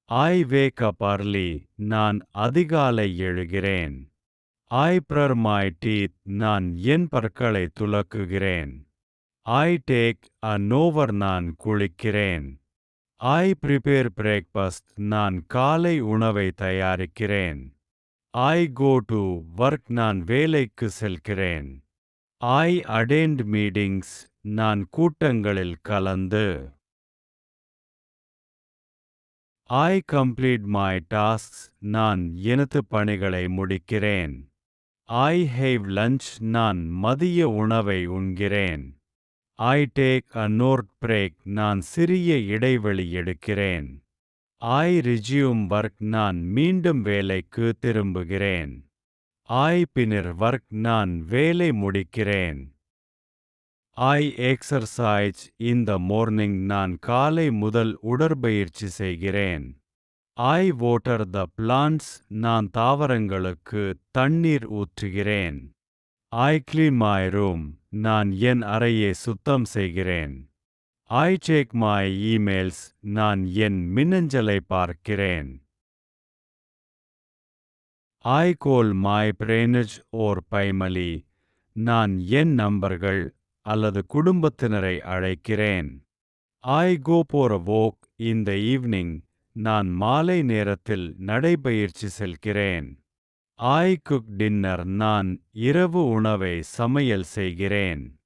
I wake up early. நான் அதிகாலை எழுகிறேன். I brush my teeth. நான் என் பற்களை துலக்குகிறேன். I take a shower. நான் குளிக்கிறேன். I prepare breakfast. நான் காலை உணவை தயாரிக்கிறேன். I go to work. நான் வேலைக்கு செல்கிறேன். I attend meetings. நான் கூட்டங்களில் கலந்து. I complete my tasks. நான் எனது பணிகளை முடிக்கிறேன். I have lunch. நான் மதிய உணவை உண்கிறேன். I take a short break. நான் சிறிய இடைவெளி எடுக்கிறேன். I resume work. நான் மீண்டும் வேலைக்கு திரும்புகிறேன். I finish work. நான் வேலை முடிக்கிறேன். I exercise in the morning. நான் காலை முதல் உடற்பயிற்சி செய்கிறேன். I water the plants. நான் தாவரங்களுக்கு தண்ணீர் ஊற்றுகிறேன். I clean my room. நான் என் அறையை சுத்தம் செய்கிறேன். I check my emails. நான் என் மின்னஞ்சலை பார்க்கிறேன். I call my friends or family. நான் என் நண்பர்கள் அல்லது குடும்பத்தினரை அழைக்கிறேன். I go for a walk in the evening. நான் மாலை நேரத்தில் நடைபயிற்சி செல்கிறேன். I cook dinner. நான் இரவு உணவை சமையல் செய்கிறேன்.